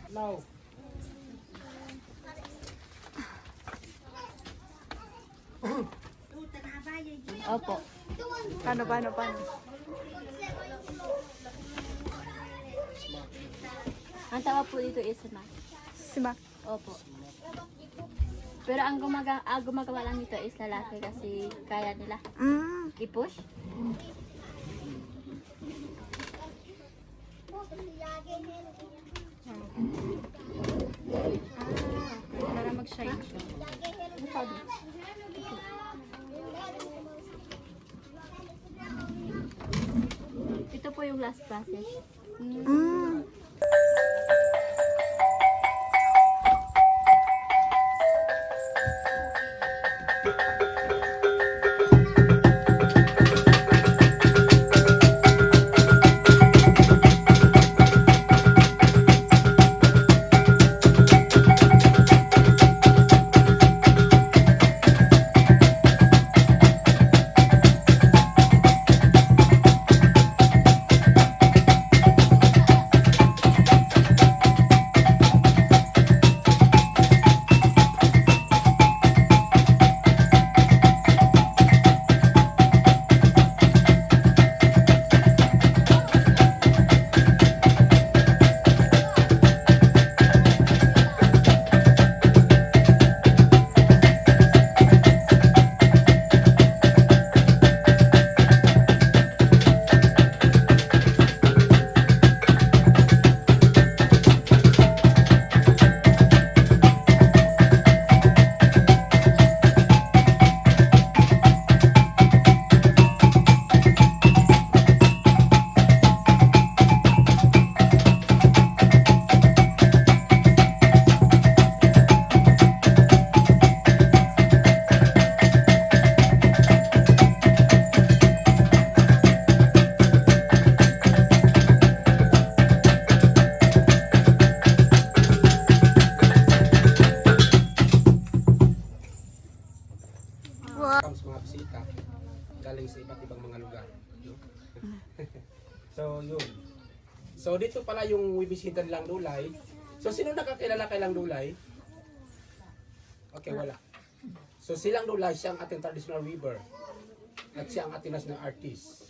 Now. Opo. Paano? Ang tawag po dito is smack. Smack. Opo. Pero ang gumagawa lang nito is lalaki kasi kaya nila i-push. Para mag-shine siya. Ito po yung last process. Comes mga bisita galing sa iba't ibang mga lugar. No? So, yun. So, dito pala yung bibisita nilang Dulay. So, sino nakakilala kay Lang Dulay? Okay, wala. So, silang Dulay, siya ang ating traditional weaver. At siya ang ating national artist.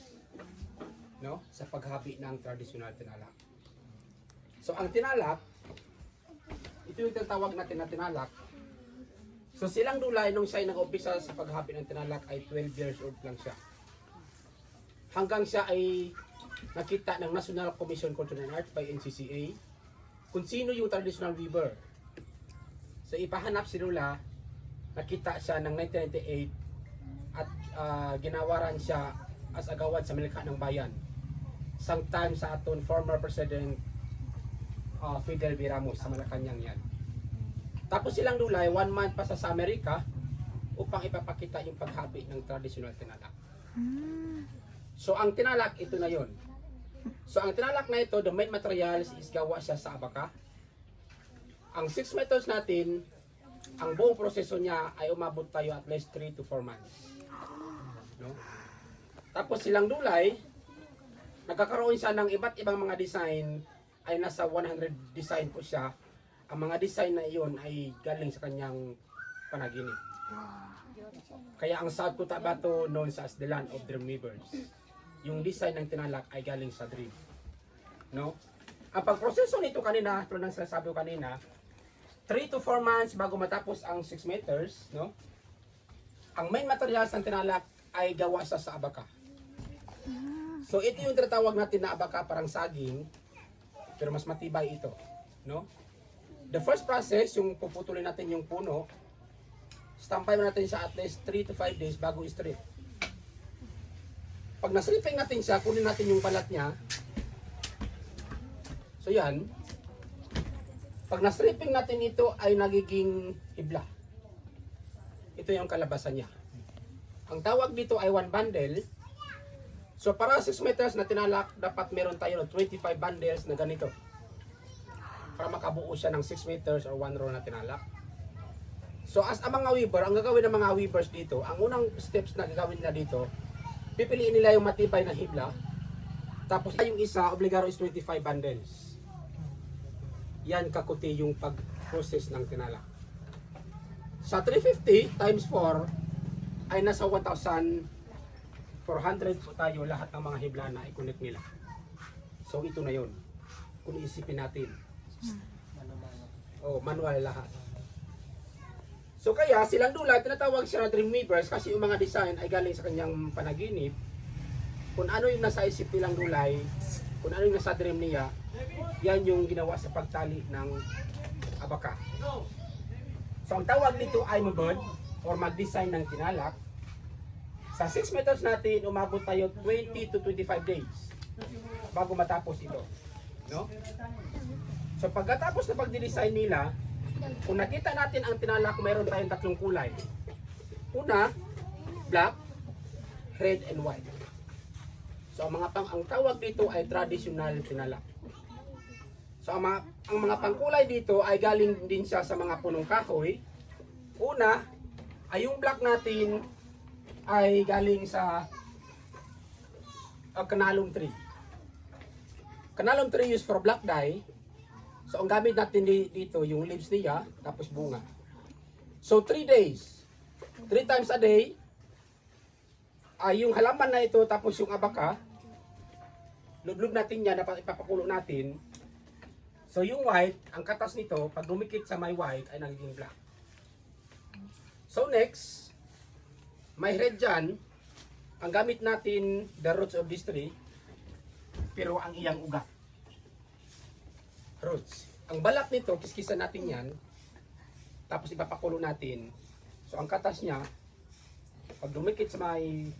No? Sa paghabi ng traditional tinalak. So, ang tinalak, ito yung tinatawag natin na tinalak. So silang Dulay nung siya ay nag-umpisa sa paghabi ng tinalak ay 12 years old lang siya. Hanggang siya ay nakita ng National Commission on Culture and Art by NCCA kung sino yung traditional weaver. So ipahanap si Lula, nakita siya ng 1998 at ginawaran siya as agawad sa Milikha ng Bayan. Sometime sa aton former President Fidel V. Ramos sa Malacanang yan. Tapos silang Dulay, 1 month pa sa Amerika upang ipapakita yung paghabi ng traditional tinalak. So ang tinalak, ito na yon. So ang tinalak na ito, the main materials is gawa siya sa abaka. Ang 6 meters natin, ang buong proseso niya ay umabot tayo at least 3 to 4 months. No? Tapos silang Dulay, nagkakaroon siya ng iba't ibang mga design, ay nasa 100 design po siya. Ang mga design na iyon ay galing sa kanyang panaginip. Kaya ang South Cotabato known as the land of dream weavers. Yung design ng tinalak ay galing sa dream. No? Ang pagproseso nito kanina, tulad ng sinasabi ko kanina, 3 to 4 months bago matapos ang 6 meters, no? Ang main materials ng tinalak ay gawa sa abaka. So ito yung tinatawag natin na abaka, parang saging, pero mas matibay ito, no? The first process, yung puputulin natin yung puno, stampay mo natin siya at least 3 to 5 days bago i-strip. Pag na-stripping natin siya, kunin natin yung balat niya. So yan. Pag na-stripping natin ito ay nagiging hibla. Ito yung kalabasan niya. Ang tawag dito ay 1 bundle. So para 6 meters na tinalak, dapat meron tayo 25 bundles na ganito. Para makabuo siya ng 6 meters or 1 row na tinalak. So as ang mga weaver, ang gagawin ng mga weavers dito, ang unang steps na gagawin nila dito, pipiliin nila yung matibay na hibla. Tapos yung isa, obligado is 25 bundles. yan kakuti yung pag-process ng tinalak. Sa 350 times 4 ay nasa 1,400 po tayo lahat ng mga hibla na i-connect nila. So ito na yun. Kung isipin natin. Manual lahat. So kaya silang dulay, tinatawag siya na Dreamweavers kasi yung mga design ay galing sa kanyang panaginip. Kung ano yung nasa isip nilang dulay, kung ano yung nasa dream niya, yan yung ginawa sa pagtali ng abaka. So ang tawag nito ay mabod or mag-design ng tinalak. Sa 6 meters natin, umabot tayo 20 to 25 days bago matapos ito. No? So pagkatapos na pagdi-design nila, kung nakita natin ang tinalak, mayroon tayong tatlong kulay. Una, black, red, and white. So ang tawag dito ay traditional tinalak. So ang mga pangkulay dito ay galing din siya sa mga punong kahoy. Una, ay yung black natin ay galing sa canalum tree. Canalum tree used for black dye. So ang gamit natin dito yung leaves niya tapos bunga. So 3 days. 3 times a day ay yung halaman na ito tapos yung abaka. Lublog natin yan, ipapakulo natin. So yung white, ang katas nito, pag dumikit sa may white ay nagiging black. So next, may red dyan. Ang gamit natin, the roots of this tree, pero ang iyang ugat. Roots. Ang balat nito, kiskisan natin yan, tapos ipapakulo natin. So ang katas niya, pag dumikit sa may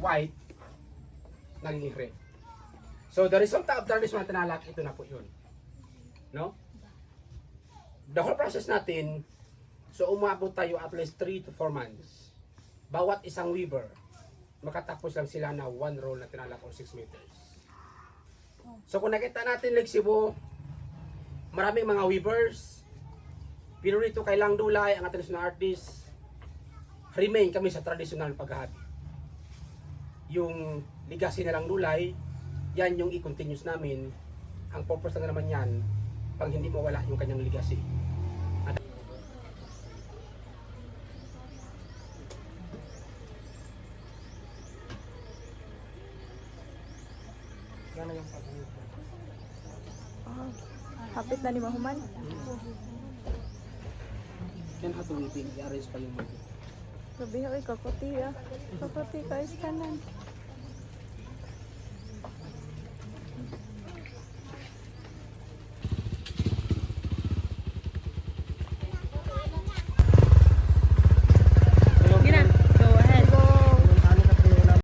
white, naging red. So the result of traditional tinalak, ito na po yun. No? The whole process natin, so umabot tayo at least 3 to 4 months. Bawat isang weaver, makatapos lang sila na 1 roll na tinalak or 6 meters. So kung nakita natin Lake Cebu, maraming mga weavers, pero rito kay Lang Dulay, ang traditional artist, remain kami sa traditional paghahabi. Yung legacy na Lang Dulay, yan yung i-continuous namin. Ang purpose na naman yan, pang hindi mawala yung kanyang legacy. Gana yung pag-uwi. Hapit na ni Mahuman. Yan how to weaving, i-arrange pa yung mga. Sabi ko, kakuti ah. Kakuti ka is kanan.